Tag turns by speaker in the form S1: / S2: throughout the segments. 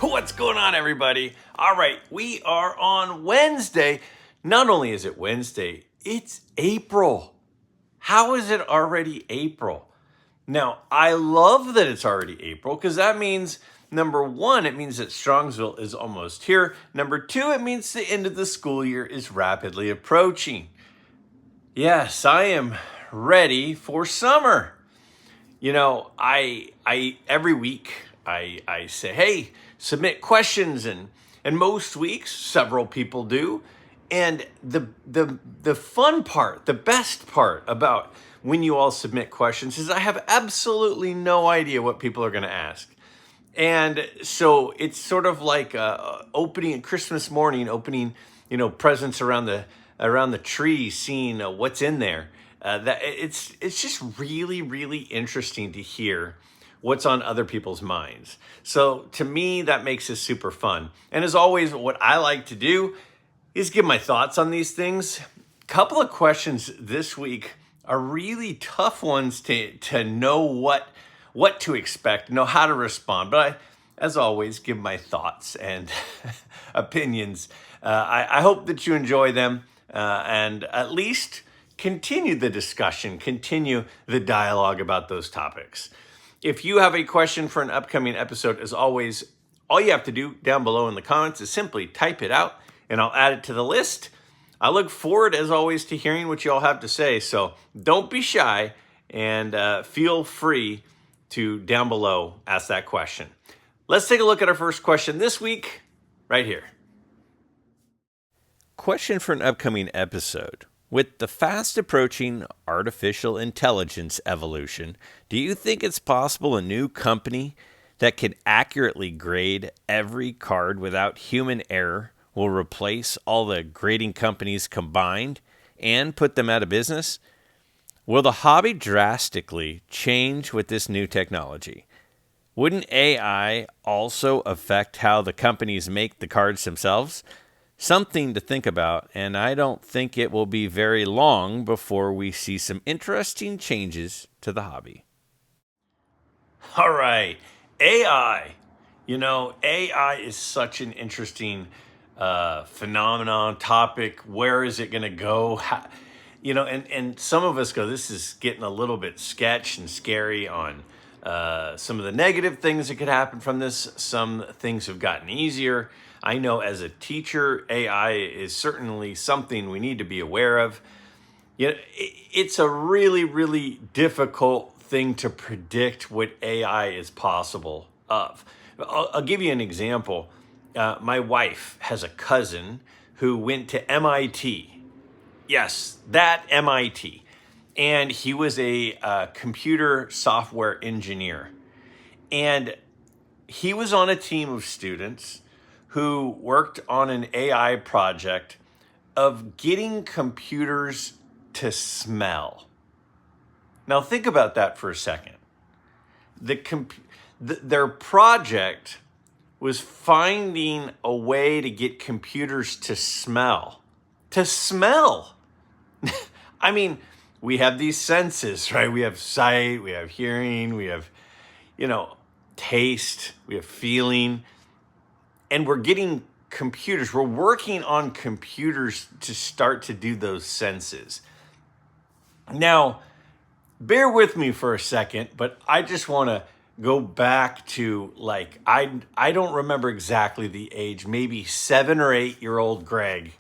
S1: What's going on, everybody? All right, we are on Wednesday. Not only is it Wednesday, it's April. How is it already April? Now, I love that it's already April because that means, number one, it means that Strongsville is almost here. Number two, it means the end of the school year is rapidly approaching. Yes, I am ready for summer. You know, I every week I say, hey, submit questions, and most weeks several people do. And the fun part, the best part about when you all submit questions is I have absolutely no idea what people are going to ask. And so it's sort of like opening Christmas morning, opening, presents around the tree, seeing what's in there. That it's just really, really interesting to hear what's on other people's minds. So to me, that makes it super fun. And as always, what I like to do is give my thoughts on these things. A couple of questions this week are really tough ones to know what to expect, know how to respond. But as always, give my thoughts and opinions. I hope that you enjoy them and at least continue the discussion, continue the dialogue about those topics. If you have a question for an upcoming episode, as always, all you have to do down below in the comments is simply type it out and I'll add it to the list. I look forward, as always, to hearing what you all have to say. So don't be shy and feel free to, down below, ask that question. Let's take a look at our first question this week, right here. Question for an upcoming episode. With the fast approaching artificial intelligence evolution, do you think it's possible a new company that can accurately grade every card without human error will replace all the grading companies combined and put them out of business? Will the hobby drastically change with this new technology? Wouldn't AI also affect how the companies make the cards themselves? Something to think about, and I don't think it will be very long before we see some interesting changes to the hobby. All right, AI. AI is such an interesting phenomenon, topic. Where is it going to go? And some of us go, this is getting a little bit sketch and scary on some of the negative things that could happen from this. Some things have gotten easier. I know as a teacher, AI is certainly something we need to be aware of. It's a really, really difficult thing to predict what AI is possible of. I'll give you an example. My wife has a cousin who went to MIT. Yes, that MIT. And he was a computer software engineer. And he was on a team of students who worked on an AI project of getting computers to smell. Now think about that for a second. Their project was finding a way to get computers to smell. To smell! I mean, we have these senses, right? We have sight, we have hearing, we have, taste, we have feeling. And we're getting computers, we're working on computers to start to do those senses. Now, bear with me for a second, but I just want to go back to I don't remember exactly the age, maybe 7 or 8-year-old Greg.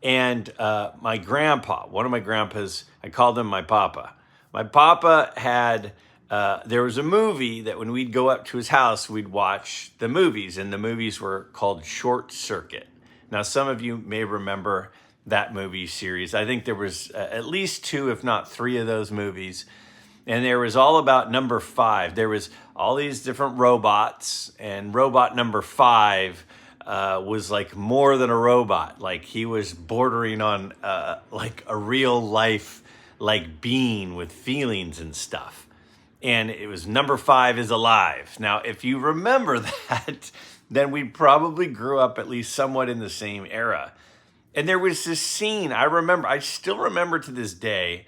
S1: And my grandpa, one of my grandpas, I called him my papa. My papa had... there was a movie that when we'd go up to his house, we'd watch the movies, and the movies were called Short Circuit. Now, some of you may remember that movie series. I think there was at least 2, if not 3 of those movies. And there was all about number 5. There was all these different robots, and robot number 5 was like more than a robot. Like he was bordering on like a real life being with feelings and stuff. And it was number 5 is alive. Now, if you remember that, then we probably grew up at least somewhat in the same era. And there was this scene, I still remember to this day,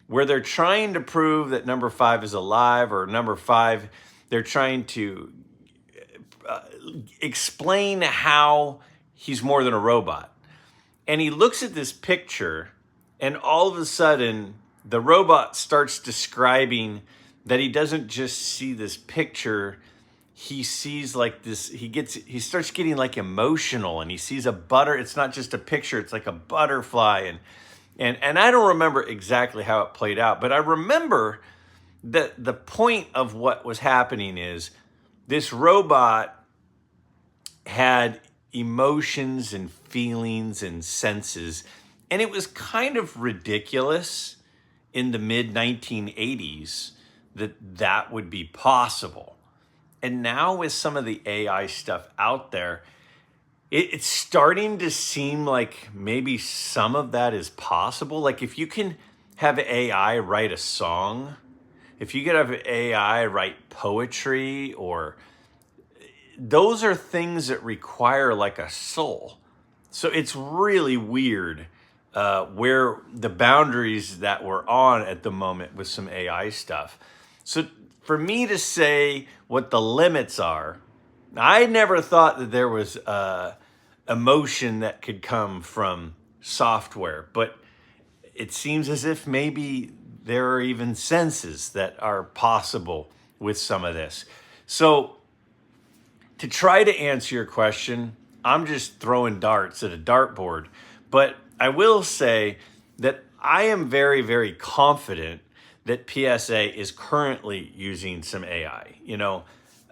S1: where they're trying to prove that number 5 is alive, or number 5, they're trying to explain how he's more than a robot. And he looks at this picture, and all of a sudden, the robot starts describing that he doesn't just see this picture, he sees like this, he starts getting like emotional, and he sees it's not just a picture, it's like a butterfly. And I don't remember exactly how it played out, but I remember that the point of what was happening is this robot had emotions and feelings and senses, and it was kind of ridiculous in the mid 1980s that would be possible. And now with some of the AI stuff out there, it's starting to seem like maybe some of that is possible. Like if you can have AI write a song, if you could have AI write poetry, or those are things that require like a soul. So it's really weird where the boundaries that we're on at the moment with some AI stuff. So for me to say what the limits are, I never thought that there was emotion that could come from software, but it seems as if maybe there are even senses that are possible with some of this. So to try to answer your question, I'm just throwing darts at a dartboard, but I will say that I am very, very confident that PSA is currently using some AI. You know,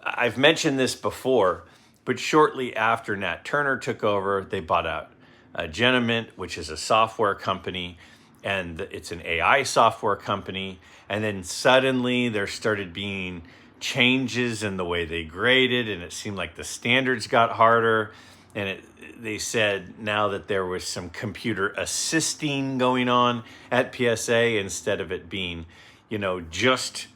S1: I've mentioned this before, but shortly after Nat Turner took over, they bought out Genamint, which is a software company, and it's an AI software company. And then suddenly there started being changes in the way they graded, and it seemed like the standards got harder. And they said now that there was some computer assisting going on at PSA instead of it being, you know, just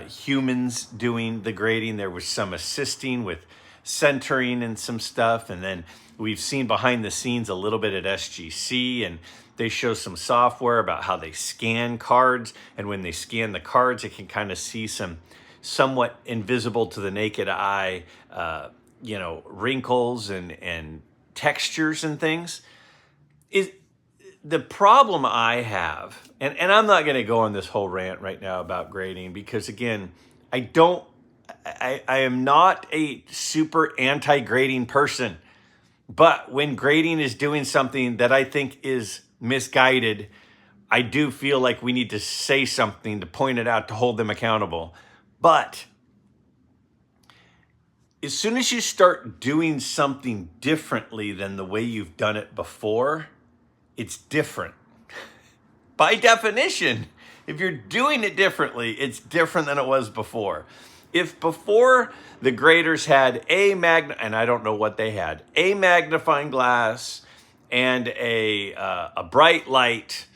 S1: humans doing the grading. There was some assisting with centering and some stuff. And then we've seen behind the scenes a little bit at SGC, and they show some software about how they scan cards. And when they scan the cards, it can kind of see some somewhat invisible to the naked eye, you know, wrinkles and textures and things. Is the problem I have, and I'm not going to go on this whole rant right now about grading, because again, I am not a super anti-grading person, but when grading is doing something that I think is misguided, I do feel like we need to say something to point it out, to hold them accountable. But as soon as you start doing something differently than the way you've done it before, it's different. By definition, if you're doing it differently, it's different than it was before. If before the graders had and I don't know what they had, a magnifying glass and a bright light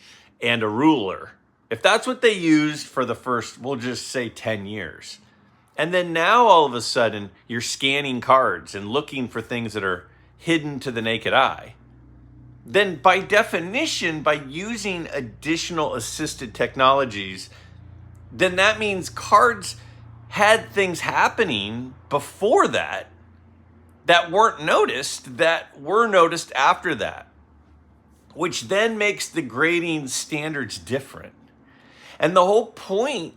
S1: and a ruler, if that's what they used for the first, we'll just say 10 years, and then now all of a sudden you're scanning cards and looking for things that are hidden to the naked eye, then by definition, by using additional assisted technologies, then that means cards had things happening before that weren't noticed, that were noticed after that, which then makes the grading standards different. And the whole point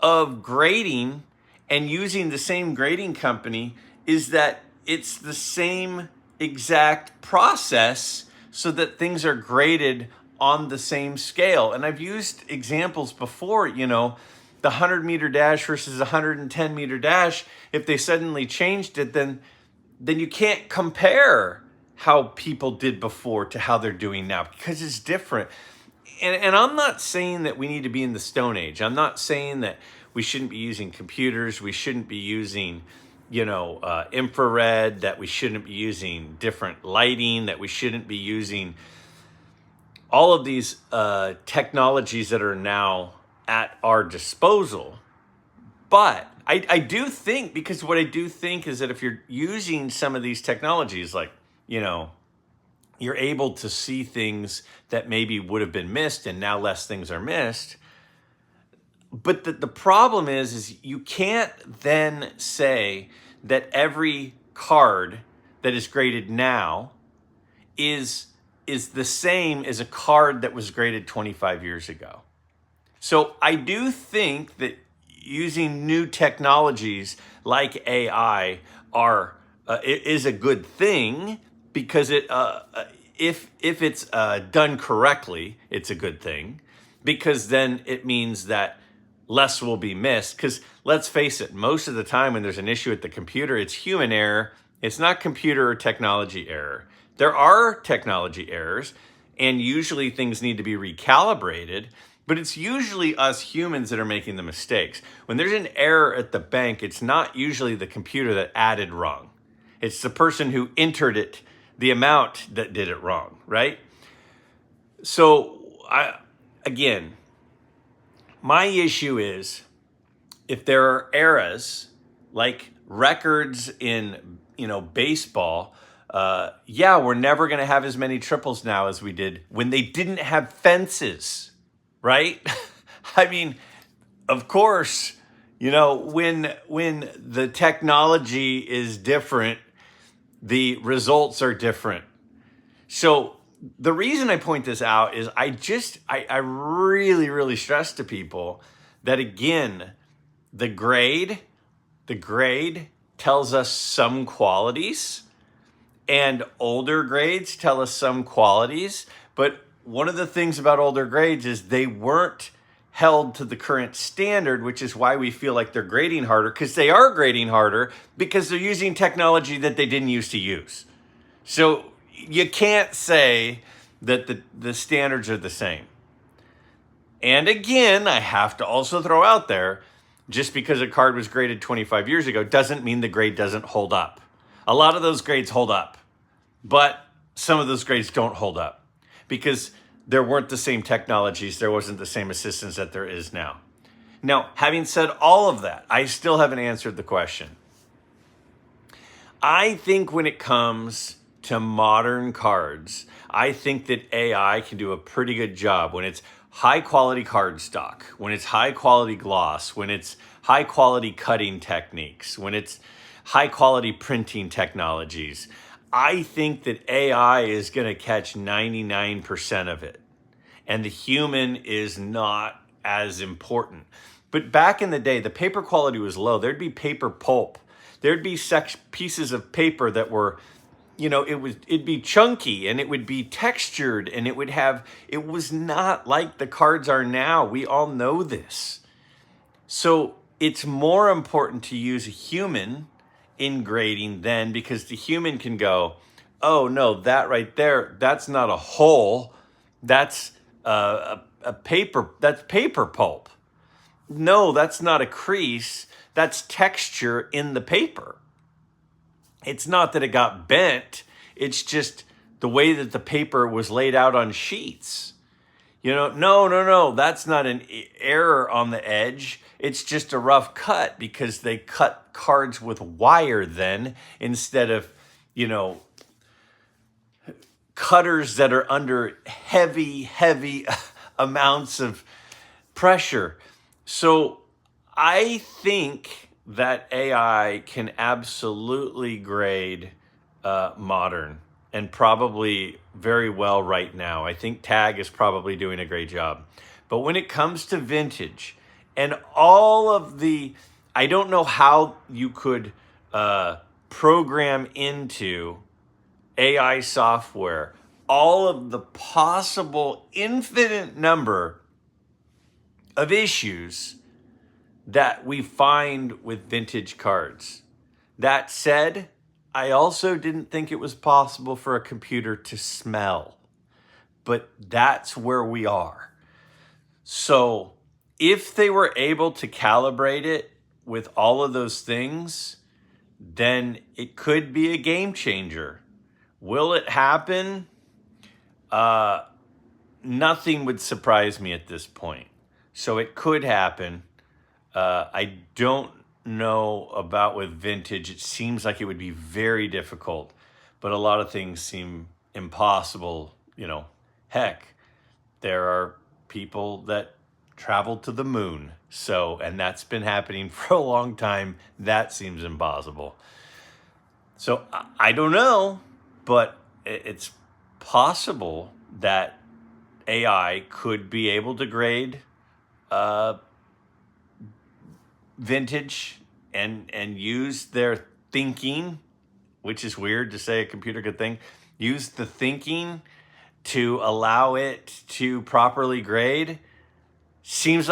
S1: of grading and using the same grading company is that it's the same exact process so that things are graded on the same scale. And I've used examples before, you know, the 100-meter dash versus a 110-meter dash. If they suddenly changed it, then you can't compare how people did before to how they're doing now, because it's different. And I'm not saying that we need to be in the Stone Age. I'm not saying that we shouldn't be using computers. We shouldn't be using, you know, infrared, that we shouldn't be using different lighting, that we shouldn't be using all of these technologies that are now at our disposal. But I do think, because what I do think is that if you're using some of these technologies, like, you know, you're able to see things that maybe would have been missed, and now less things are missed. But the problem is you can't then say that every card that is graded now is the same as a card that was graded 25 years ago. So I do think that using new technologies like AI is a good thing, because if it's done correctly, it's a good thing, because then it means that less will be missed. Because let's face it, most of the time when there's an issue with the computer, it's human error. It's not computer or technology error. There are technology errors, and usually things need to be recalibrated, but it's usually us humans that are making the mistakes. When there's an error at the bank, it's not usually the computer that added wrong. It's the person who entered it, the amount, that did it wrong, right? So, again, my issue is, if there are eras like records in baseball, we're never going to have as many triples now as we did when they didn't have fences, right? I mean, of course, when the technology is different, the results are different. So the reason I point this out is I really, really stress to people that, again, the grade tells us some qualities, and older grades tell us some qualities. But one of the things about older grades is they weren't held to the current standard, which is why we feel like they're grading harder, because they are grading harder because they're using technology that they didn't used to use. So you can't say that the standards are the same. And again, I have to also throw out there, just because a card was graded 25 years ago doesn't mean the grade doesn't hold up. A lot of those grades hold up, but some of those grades don't hold up because there weren't the same technologies, there wasn't the same assistance that there is now. Now, having said all of that, I still haven't answered the question. I think when it comes to modern cards, I think that AI can do a pretty good job when it's high quality cardstock, when it's high quality gloss, when it's high quality cutting techniques, when it's high quality printing technologies. I think that AI is going to catch 99% of it, and the human is not as important. But back in the day, the paper quality was low. There'd be paper pulp. There'd be pieces of paper that were, it'd be chunky, and it would be textured, and it was not like the cards are now. We all know this. So it's more important to use a human in grading then, because the human can go, oh no, that right there, that's not a hole, that's a paper, that's paper pulp. No, that's not a crease, that's texture in the paper. It's not that it got bent, it's just the way that the paper was laid out on sheets. No, that's not an error on the edge. It's just a rough cut because they cut cards with wire then, instead of, cutters that are under heavy amounts of pressure. So I think that AI can absolutely grade modern, and probably very well right now. I think Tag is probably doing a great job. But when it comes to vintage and all of I don't know how you could program into AI software all of the possible infinite number of issues that we find with vintage cards. That said, I also didn't think it was possible for a computer to smell, but that's where we are. So if they were able to calibrate it with all of those things, then it could be a game changer. Will it happen? Nothing would surprise me at this point. So it could happen. I don't know about with vintage. It seems like it would be very difficult, but a lot of things seem impossible. Heck, there are people that travel to the moon. And that's been happening for a long time. That seems impossible. So I don't know, but it's possible that AI could be able to grade uh, vintage and use their thinking, which is weird to say a computer could think, use the thinking to allow it to properly grade. Seems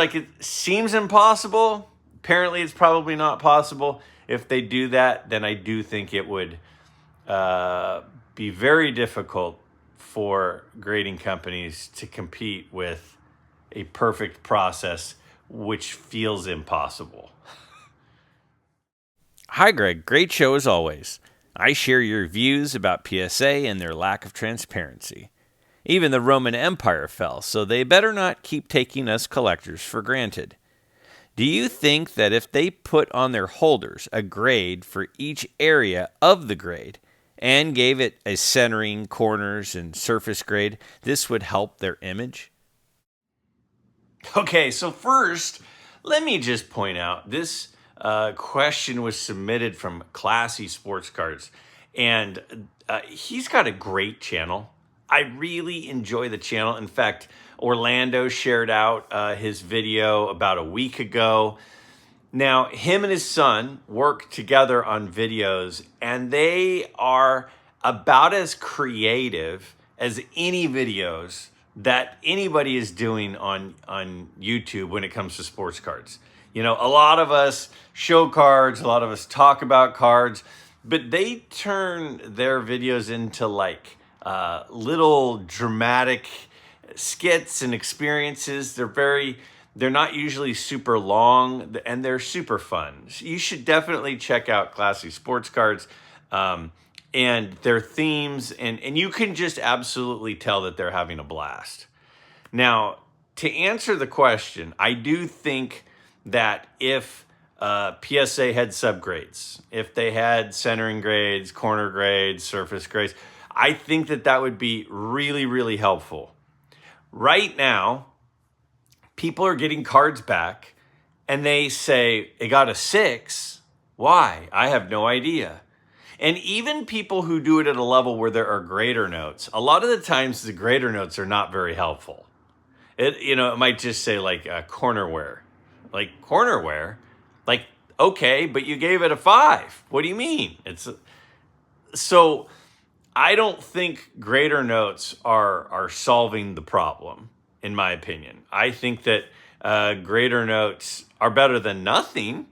S1: impossible. Apparently, it's probably not possible. If they do that, then I do think it would be very difficult for grading companies to compete with a perfect process, which feels impossible. Hi, Greg. Great show as always. I share your views about PSA and their lack of transparency. Even the Roman Empire fell, so they better not keep taking us collectors for granted. Do you think that if they put on their holders a grade for each area of the grade and gave it a centering, corners, and surface grade, this would help their image? Okay, so first, let me just point out this question was submitted from Classy Sports Cards, and he's got a great channel. I really enjoy the channel. In fact, Orlando shared out his video about a week ago. Now, him and his son work together on videos, and they are about as creative as any videos that anybody is doing on YouTube when it comes to sports cards. You know, a lot of us show cards, a lot of us talk about cards, but they turn their videos into like little dramatic skits and experiences. They're not usually super long, and they're super fun. You should definitely check out Classy Sports Cards and their themes, and you can just absolutely tell that they're having a blast. Now, to answer the question, I do think that if PSA had subgrades, if they had centering grades, corner grades, surface grades, I think that that would be really, really helpful. Right now, people are getting cards back and they say, it got a 6. Why? I have no idea. And even people who do it at a level where there are grader notes, a lot of the times the grader notes are not very helpful. It might just say like cornerware. Like cornerware? Like, okay, but you gave it a 5. What do you mean? So I don't think grader notes are solving the problem, in my opinion. I think that grader notes are better than nothing,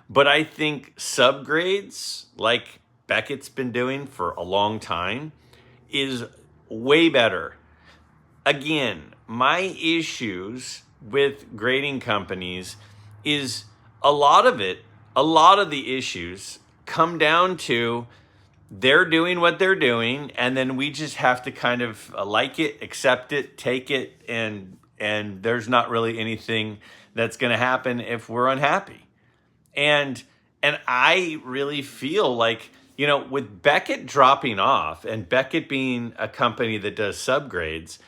S1: but I think subgrades, like Beckett's been doing for a long time, is way better. Again, my issues with grading companies is a lot of the issues come down to they're doing what they're doing, and then we just have to kind of like it, accept it, take it, and there's not really anything that's going to happen if we're unhappy. And I really feel like, with Beckett dropping off and Beckett being a company that does subgrades,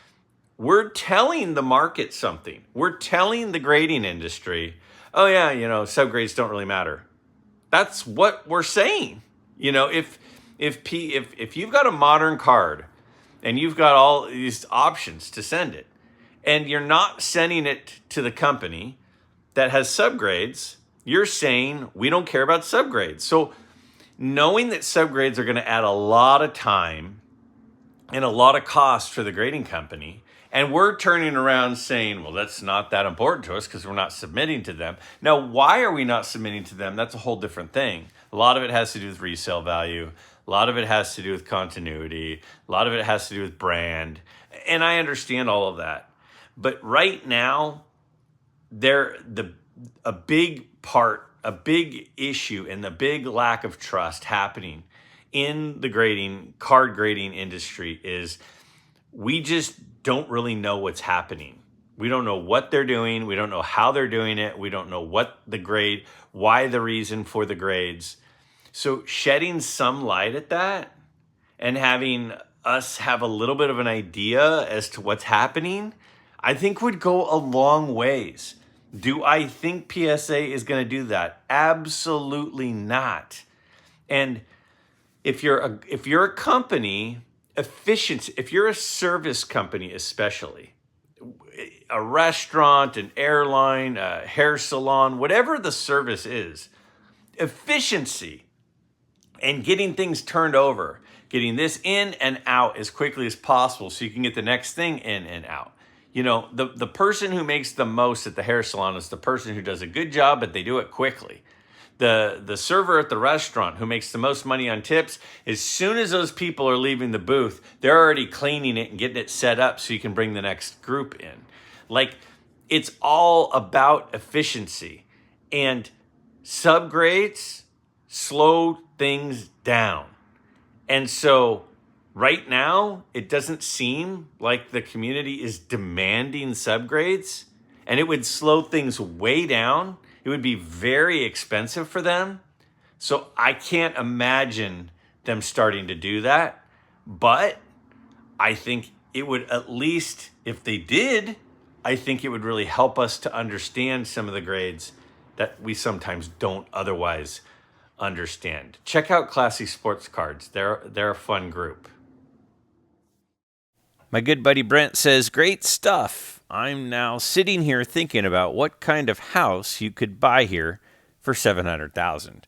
S1: we're telling the market something. We're telling the grading industry, oh yeah, subgrades don't really matter. That's what we're saying. If you've got a modern card and you've got all these options to send it, and you're not sending it to the company that has subgrades, you're saying we don't care about subgrades. So knowing that subgrades are going to add a lot of time and a lot of cost for the grading company, and we're turning around saying, well, that's not that important to us because we're not submitting to them. Now, why are we not submitting to them? That's a whole different thing. A lot of it has to do with resale value. A lot of it has to do with continuity. A lot of it has to do with brand. And I understand all of that. But right now, a big issue and the big lack of trust happening in the card grading industry is we just don't really know what's happening. We don't know what they're doing. We don't know how they're doing it. We don't know why the reason for the grades. So shedding some light at that and having us have a little bit of an idea as to what's happening, I think would go a long ways. Do I think PSA is going to do that? Absolutely not. And if you're a company, efficiency, if you're a service company, especially a restaurant, an airline, a hair salon, whatever the service is, efficiency and getting things turned over, getting this in and out as quickly as possible so you can get the next thing in and out. The person who makes the most at the hair salon is the person who does a good job, but they do it quickly. The server at the restaurant who makes the most money on tips, as soon as those people are leaving the booth, they're already cleaning it and getting it set up so you can bring the next group in. Like, it's all about efficiency. And subgrades slow things down. And so right now, it doesn't seem like the community is demanding subgrades, and it would slow things way down. It would be very expensive for them. So I can't imagine them starting to do that. But I think it would, at least if they did, I think it would really help us to understand some of the grades that we sometimes don't otherwise understand. Check out Classy Sports Cards. They're a fun group. My good buddy Brent says, great stuff. I'm now sitting here thinking about what kind of house you could buy here for $700,000.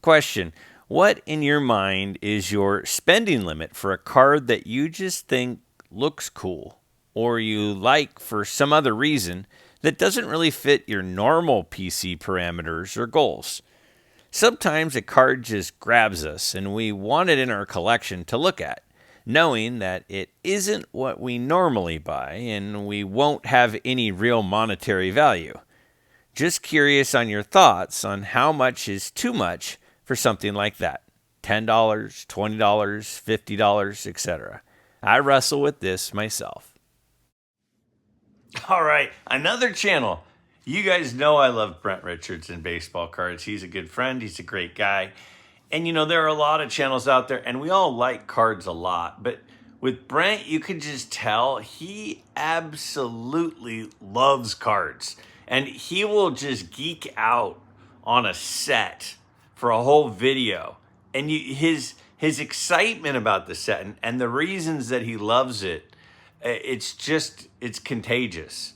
S1: Question, what in your mind is your spending limit for a card that you just think looks cool or you like for some other reason that doesn't really fit your normal PC parameters or goals? Sometimes a card just grabs us and we want it in our collection to look at, knowing that it isn't what we normally buy and we won't have any real monetary value. Just curious on your thoughts on how much is too much for something like that. $10, $20, $50, etc. I wrestle with this myself. All right, another channel. You guys know I love Brent Richards and baseball cards. He's a good friend. He's a great guy. And there are a lot of channels out there, and we all like cards a lot. But with Brent, you can just tell he absolutely loves cards. And he will just geek out on a set for a whole video. And his excitement about the set and the reasons that he loves it, it's contagious.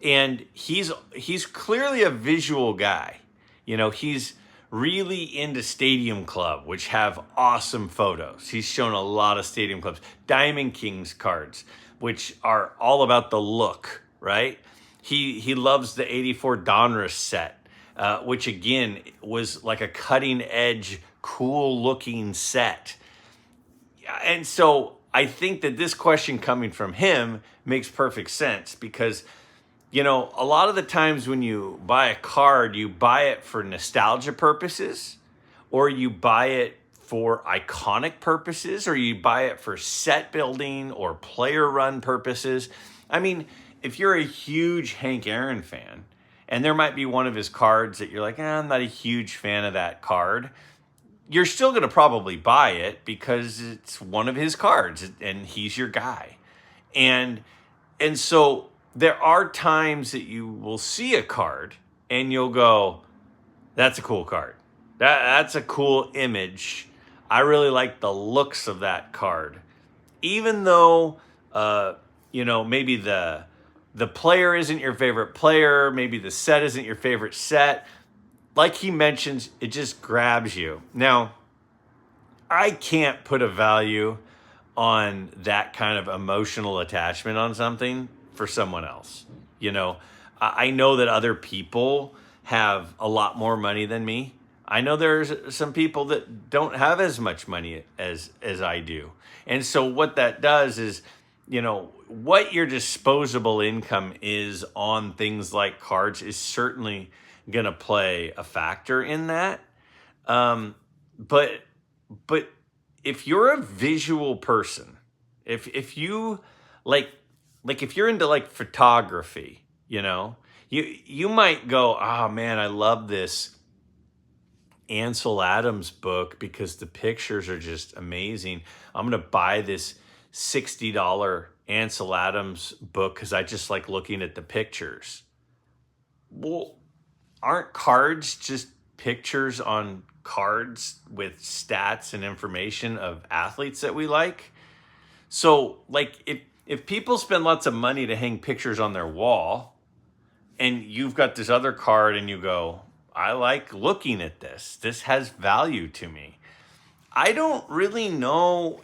S1: And he's clearly a visual guy. He's really into Stadium Club, which have awesome photos. He's shown a lot of Stadium Clubs. Diamond Kings cards, which are all about the look, right? He loves the 84 Donruss set, which again was like a cutting edge, cool looking set. And so I think that this question coming from him makes perfect sense because a lot of the times when you buy a card, you buy it for nostalgia purposes, or you buy it for iconic purposes, or you buy it for set building or player run purposes. I mean, if you're a huge Hank Aaron fan, and there might be one of his cards that you're like, I'm not a huge fan of that card, you're still going to probably buy it because it's one of his cards and he's your guy. And so there are times that you will see a card and you'll go, that's a cool card. That's a cool image. I really like the looks of that card. Even though, maybe the player isn't your favorite player, maybe the set isn't your favorite set. Like he mentions, it just grabs you. Now, I can't put a value on that kind of emotional attachment on something for someone else. I know that other people have a lot more money than me. I know there's some people that don't have as much money as I do. And so what that does is, what your disposable income is on things like cards is certainly going to play a factor in that. But if you're a visual person, if you like if you're into like photography, you might go, oh man, I love this Ansel Adams book because the pictures are just amazing. I'm going to buy this $60 Ansel Adams book because I just like looking at the pictures. Well, aren't cards just pictures on cards with stats and information of athletes that we like. So like if people spend lots of money to hang pictures on their wall, and you've got this other card and you go, I like looking at this. This has value to me. I don't really know,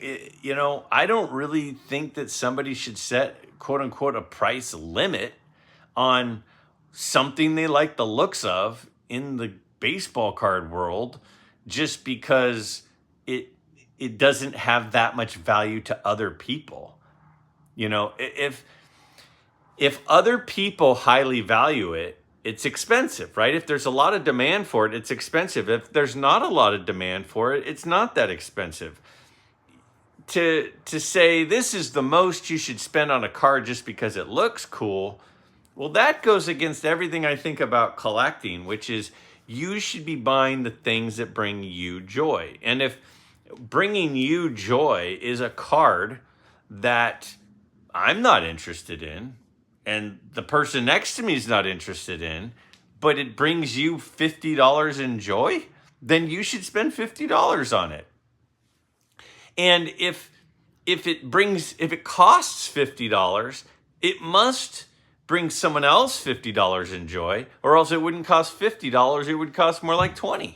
S1: I don't really think that somebody should set, quote unquote, a price limit on something they like the looks of in the baseball card world just because it doesn't have that much value to other people. If other people highly value it, it's expensive, right? If there's a lot of demand for it, it's expensive. If there's not a lot of demand for it, it's not that expensive. To say this is the most you should spend on a card just because it looks cool, well, that goes against everything I think about collecting, which is you should be buying the things that bring you joy. And if bringing you joy is a card that I'm not interested in, and the person next to me is not interested in, but it brings you $50 in joy, then you should spend $50 on it. And if it costs $50, it must bring someone else $50 in joy, or else it wouldn't cost $50, it would cost more like $20.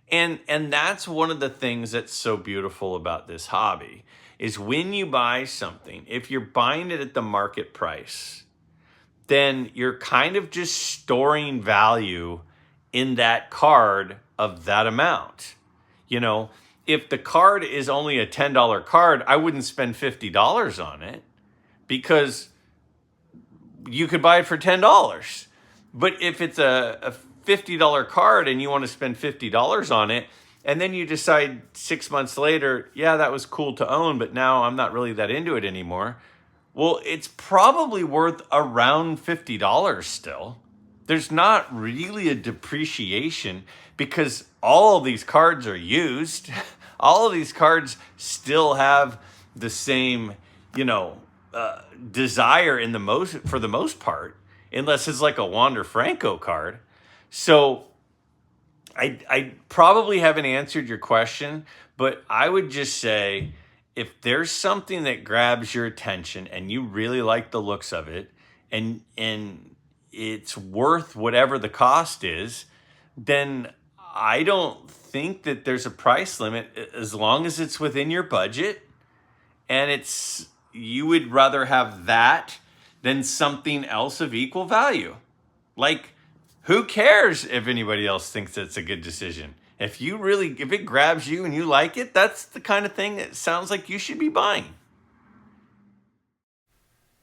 S1: And that's one of the things that's so beautiful about this hobby is when you buy something, if you're buying it at the market price, then you're kind of just storing value in that card of that amount. If the card is only a $10 card, I wouldn't spend $50 on it because you could buy it for $10. But if it's a $50 card and you want to spend $50 on it, and then you decide 6 months later, yeah, that was cool to own, but now I'm not really that into it anymore. Well, it's probably worth around $50 still. There's not really a depreciation because all of these cards are used. All of these cards still have the same, desire for the most part, unless it's like a Wander Franco card. So I probably haven't answered your question, but I would just say, if there's something that grabs your attention and you really like the looks of it and it's worth whatever the cost is, then I don't think that there's a price limit as long as it's within your budget and you would rather have that than something else of equal value. Like, who cares if anybody else thinks it's a good decision? If it grabs you and you like it, that's the kind of thing that sounds like you should be buying.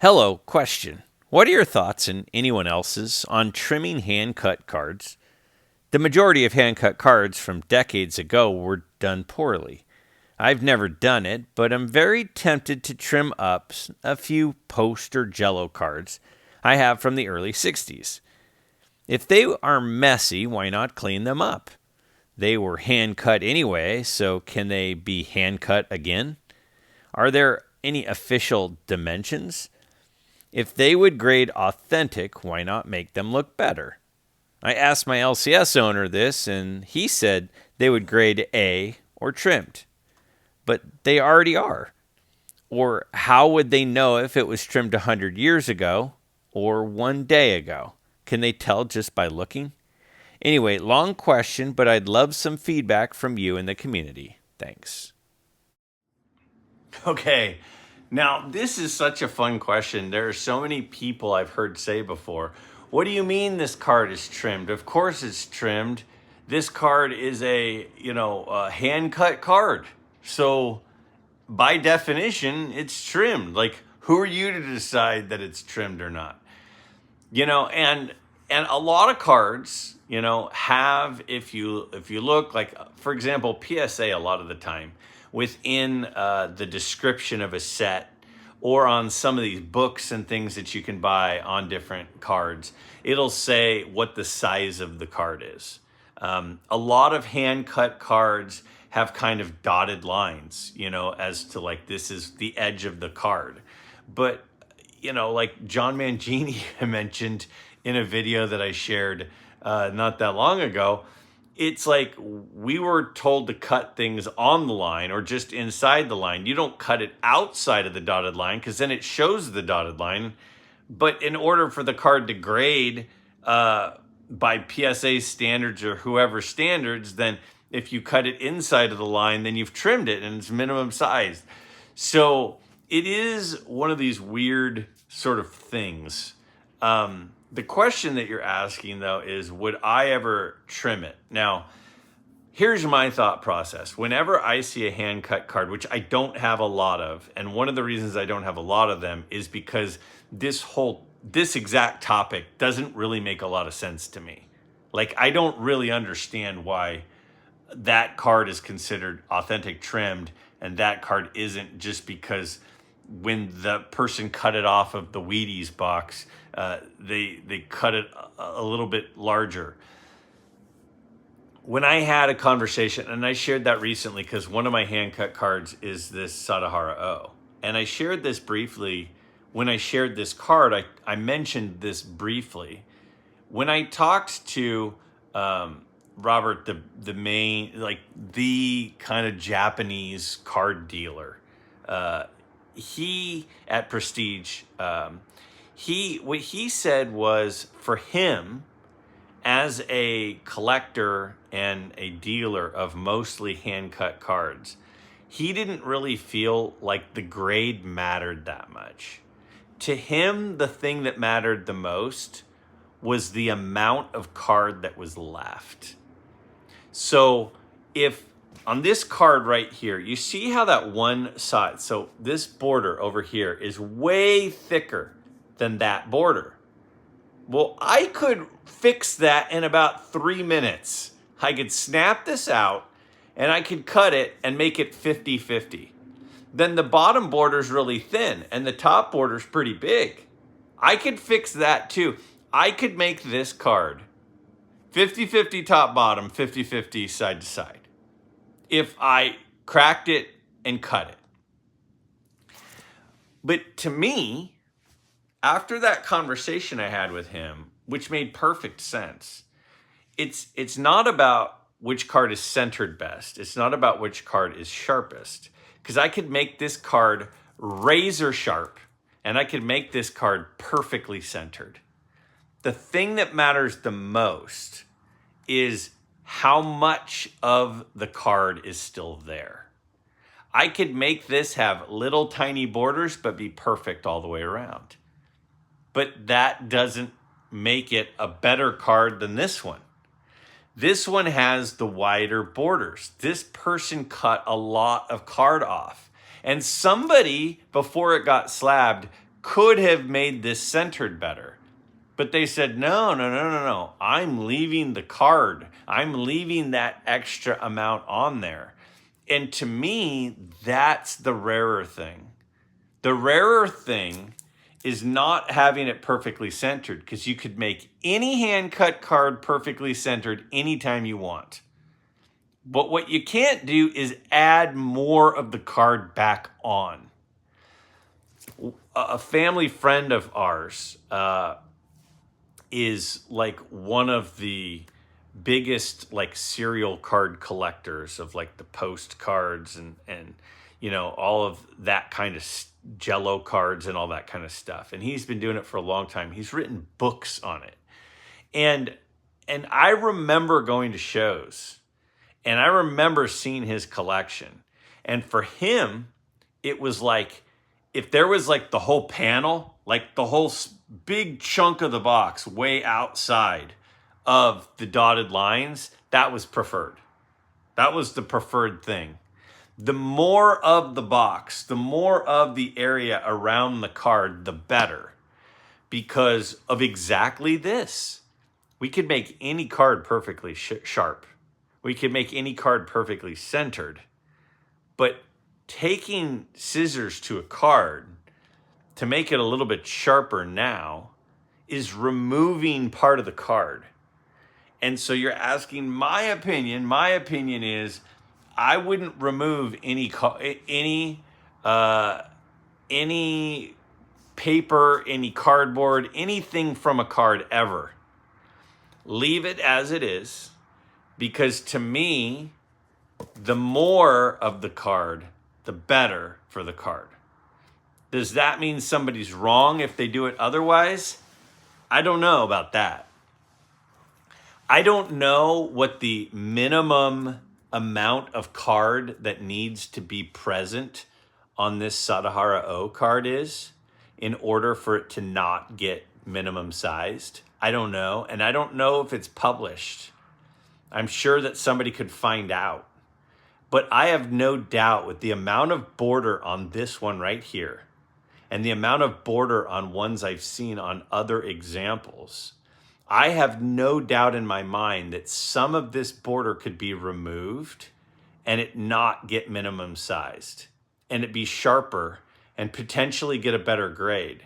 S1: Hello, question. What are your thoughts and anyone else's on trimming hand-cut cards? The majority of hand-cut cards from decades ago were done poorly. I've never done it, but I'm very tempted to trim up a few Post or Jello cards I have from the early 60s. If they are messy, why not clean them up? They were hand-cut anyway, so can they be hand-cut again? Are there any official dimensions? If they would grade authentic, why not make them look better? I asked my LCS owner this, and he said they would grade A or trimmed. But they already are. Or how would they know if it was trimmed 100 years ago or 1 day ago? Can they tell just by looking? Anyway, long question, but I'd love some feedback from you in the community. Thanks. Okay, now this is such a fun question. There are so many people I've heard say before, what do you mean this card is trimmed? Of course it's trimmed. This card is a hand-cut card. So by definition, it's trimmed. Like, who are you to decide that it's trimmed or not? And a lot of cards, have, if you look, like, for example, PSA a lot of the time, within the description of a set or on some of these books and things that you can buy on different cards, it'll say what the size of the card is. A lot of hand-cut cards have kind of dotted lines, as to like, this is the edge of the card. But, like John Mangini mentioned in a video that I shared not that long ago, it's like we were told to cut things on the line or just inside the line. You don't cut it outside of the dotted line because then it shows the dotted line. But in order for the card to grade by PSA standards or whoever standards, then if you cut it inside of the line, then you've trimmed it and it's minimum size. So it is one of these weird sort of things. The question that you're asking, though, is would I ever trim it? Now, here's my thought process. Whenever I see a hand-cut card, which I don't have a lot of, and one of the reasons I don't have a lot of them is because this exact topic doesn't really make a lot of sense to me. Like, I don't really understand why that card is considered authentic trimmed and that card isn't, just because when the person cut it off of the Wheaties box, they cut it a little bit larger. When I had a conversation, and I shared that recently because one of my hand-cut cards is this Sadaharu Oh. And I shared this briefly. When I shared this card, I mentioned this briefly. When I talked to Robert, the kind of Japanese card dealer, he at Prestige, what he said was, for him, as a collector and a dealer of mostly hand-cut cards, he didn't really feel like the grade mattered that much. To him, the thing that mattered the most was the amount of card that was left. So if on this card right here, you see how that one side, so this border over here is way thicker than that border. Well, I could fix that in about 3 minutes. I could snap this out and I could cut it and make it 50-50. Then the bottom border is really thin and the top border is pretty big. I could fix that too. I could make this card 50-50 top bottom, 50-50 side to side, if I cracked it and cut it. But to me, after that conversation I had with him, which made perfect sense, it's not about which card is centered best. It's not about which card is sharpest. Because I could make this card razor sharp and I could make this card perfectly centered. The thing that matters the most is how much of the card is still there. I could make this have little tiny borders but be perfect all the way around. But that doesn't make it a better card than this one. This one has the wider borders. This person cut a lot of card off. And somebody, before it got slabbed, could have made this centered better. But they said, no. I'm leaving the card. I'm leaving that extra amount on there. And to me, that's the rarer thing. The rarer thing is not having it perfectly centered, because you could make any hand-cut card perfectly centered anytime you want. But what you can't do is add more of the card back on. A family friend of ours is like one of the biggest like serial card collectors of like the postcards and you know, all of that kind of Jello cards and all that kind of stuff. And he's been doing it for a long time. He's written books on it. And I remember going to shows and I remember seeing his collection. And for him, it was like, if there was like the whole panel, like the whole big chunk of the box way outside of the dotted lines, that was preferred. That was the preferred thing. The more of the box, the more of the area around the card, the better. Because of exactly this. We could make any card perfectly sharp. We could make any card perfectly centered. But taking scissors to a card to make it a little bit sharper now is removing part of the card. And so you're asking my opinion. My opinion is I wouldn't remove any paper, any cardboard, anything from a card ever. Leave it as it is. because to me, the more of the card, the better for the card. Does that mean somebody's wrong if they do it otherwise? I don't know about that. I don't know what the minimum amount of card that needs to be present on this Sadaharu Oh card is in order for it to not get minimum sized. I don't know. And I don't know if it's published. I'm sure that somebody could find out. But I have no doubt with the amount of border on this one right here and the amount of border on ones I've seen on other examples, I have no doubt in my mind that some of this border could be removed and it not get minimum sized and it be sharper and potentially get a better grade.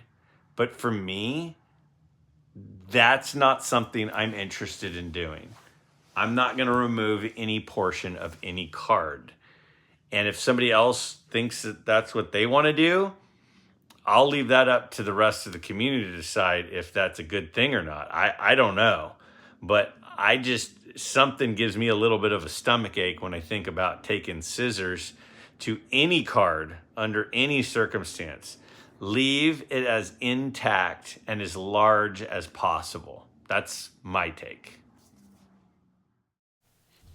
S1: But for me, that's not something I'm interested in doing. I'm not going to remove any portion of any card. And if somebody else thinks that that's what they want to do, I'll leave that up to the rest of the community to decide if that's a good thing or not. I don't know. But something gives me a little bit of a stomach ache when I think about taking scissors to any card under any circumstance. Leave it as intact and as large as possible. That's my take.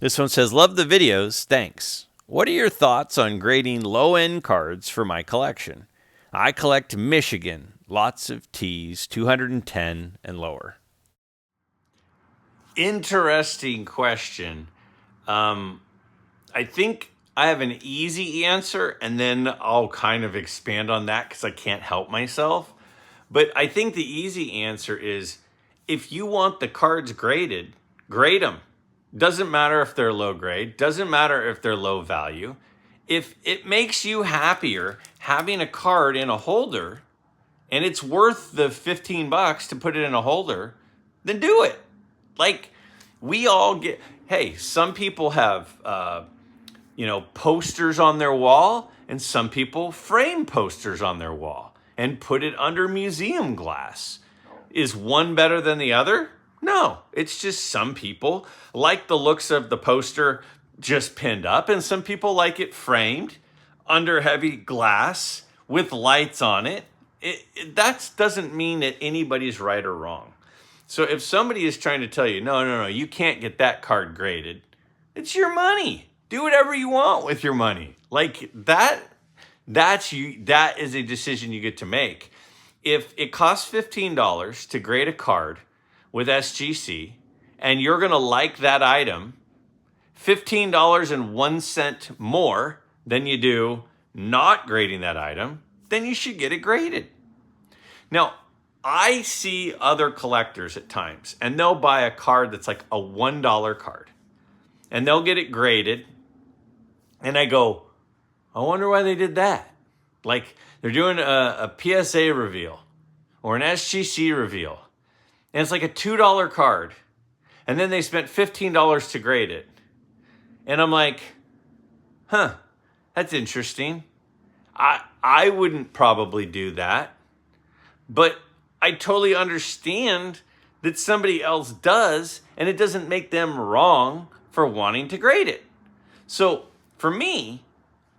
S1: This one says, love the videos, thanks. What are your thoughts on grading low-end cards for my collection? I collect Michigan, lots of T's, 210 and lower. Interesting question. I think I have an easy answer, and then I'll kind of expand on that because I can't help myself. But I think the easy answer is, if you want the cards graded, grade them. Doesn't matter if they're low grade. Doesn't matter if they're low value. If it makes you happier having a card in a holder and it's worth the $15 to put it in a holder, then do it. Like, we all get, hey, some people have, posters on their wall, and some people frame posters on their wall and put it under museum glass. Is one better than the other? No, it's just some people like the looks of the poster just pinned up, and some people like it framed under heavy glass with lights on it. That doesn't mean that anybody's right or wrong. So if somebody is trying to tell you, no, you can't get that card graded, it's your money. Do whatever you want with your money. Like that is a decision you get to make. If it costs $15 to grade a card with SGC, and you're going to like that item $15.01 more than you do not grading that item, then you should get it graded. Now, I see other collectors at times, and they'll buy a card that's like a $1 card, and they'll get it graded, and I go, I wonder why they did that. Like, they're doing a PSA reveal or an SGC reveal, and it's like a $2 card, and then they spent $15 to grade it. And I'm like, that's interesting. I wouldn't probably do that, but I totally understand that somebody else does, and it doesn't make them wrong for wanting to grade it. So for me,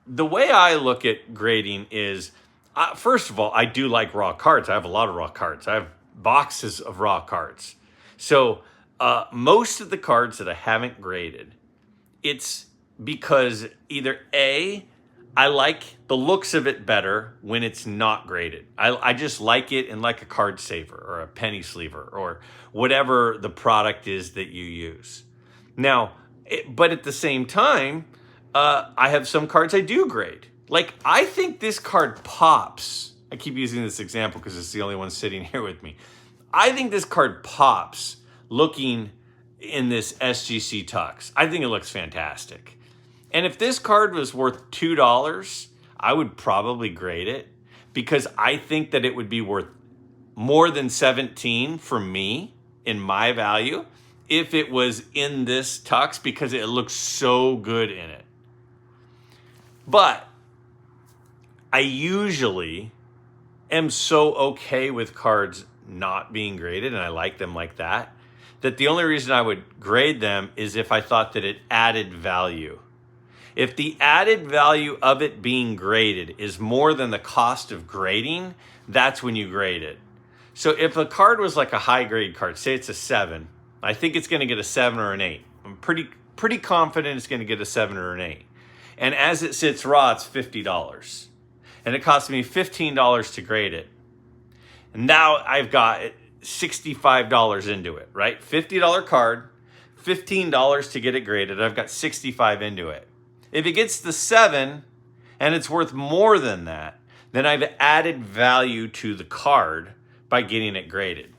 S1: the way I look at grading is, first of all, I do like raw cards. I have a lot of raw cards. I have boxes of raw cards. So most of the cards that I haven't graded, it's because either A, I like the looks of it better when it's not graded. I just like it in like a card saver or a penny sleever or whatever the product is that you use. Now, but at the same time, I have some cards I do grade. Like, I think this card pops. I keep using this example because it's the only one sitting here with me. I think this card pops looking in this SGC Tux. I think it looks fantastic. And if this card was worth $2, I would probably grade it because I think that it would be worth more than $17 for me in my value if it was in this Tux because it looks so good in it. But I usually am so okay with cards not being graded, and I like them like that that the only reason I would grade them is if I thought that it added value. If the added value of it being graded is more than the cost of grading, that's when you grade it. So if a card was like a high grade card, say it's a 7, I think it's going to get a 7 or an 8. I'm pretty confident it's going to get a 7 or an 8. And as it sits raw, it's $50. And it cost me $15 to grade it. And now I've got $65 into it, right? $50 card, $15 to get it graded. I've got $65 into it. If it gets the 7 and it's worth more than that, then I've added value to the card by getting it graded.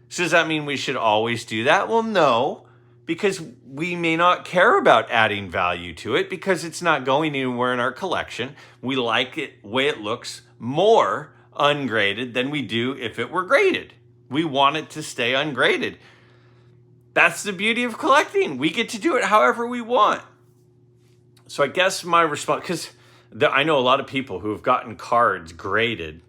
S1: So does that mean we should always do that? Well, no, because we may not care about adding value to it because it's not going anywhere in our collection. We like it the way it looks more ungraded than we do if it were graded. We want it to stay ungraded. That's the beauty of collecting. We get to do it however we want. So I guess my response, because I know a lot of people who have gotten cards graded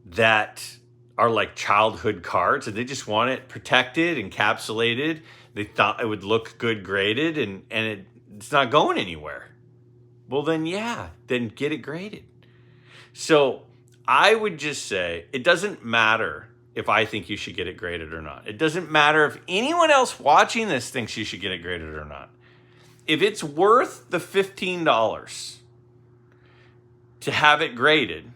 S1: that are like childhood cards and they just want it protected, encapsulated. They thought it would look good graded and it's not going anywhere. Well, then get it graded. So I would just say it doesn't matter if I think you should get it graded or not. It doesn't matter if anyone else watching this thinks you should get it graded or not. If it's worth the $15 to have it graded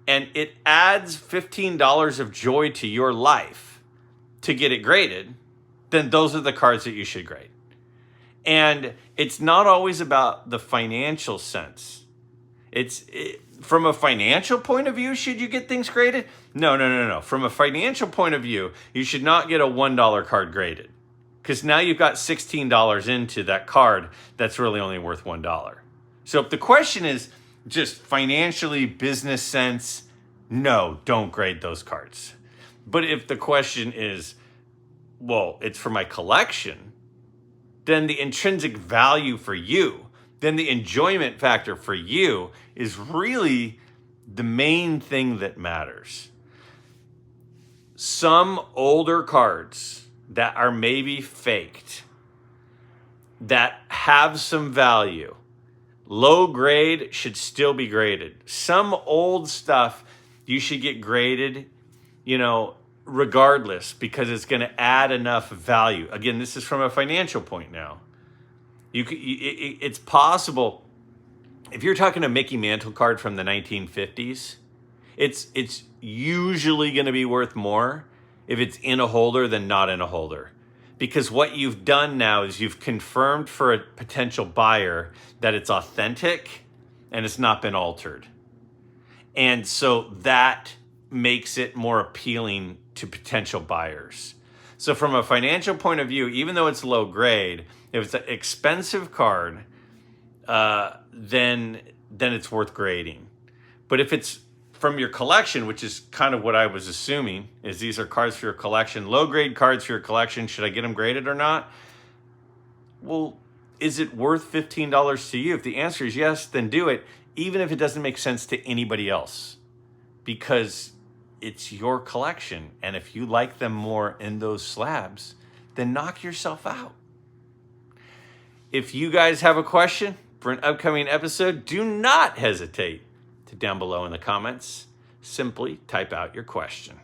S1: and it adds $15 of joy to your life to get it graded, then those are the cards that you should grade. And it's not always about the financial sense. From a financial point of view, should you get things graded? No. From a financial point of view, you should not get a $1 card graded. Because now you've got $16 into that card that's really only worth $1. So if the question is just financially, business sense, no, don't grade those cards. But if the question is, well, it's for my collection, then the intrinsic value for you, then the enjoyment factor for you is really the main thing that matters. Some older cards that are maybe faked, that have some value, low grade should still be graded. Some old stuff you should get graded, regardless, because it's going to add enough value. Again, this is from a financial point now. It's possible, if you're talking a Mickey Mantle card from the 1950s, it's usually going to be worth more if it's in a holder than not in a holder. Because what you've done now is you've confirmed for a potential buyer that it's authentic and it's not been altered. And so that makes it more appealing to potential buyers. So from a financial point of view, even though it's low grade, if it's an expensive card, then it's worth grading. But if it's from your collection, which is kind of what I was assuming, is these are cards for your collection, low grade cards for your collection, should I get them graded or not? Well, is it worth $15 to you? If the answer is yes, then do it, even if it doesn't make sense to anybody else, because it's your collection. And if you like them more in those slabs, then knock yourself out. If you guys have a question for an upcoming episode, do not hesitate to down below in the comments. Simply type out your question.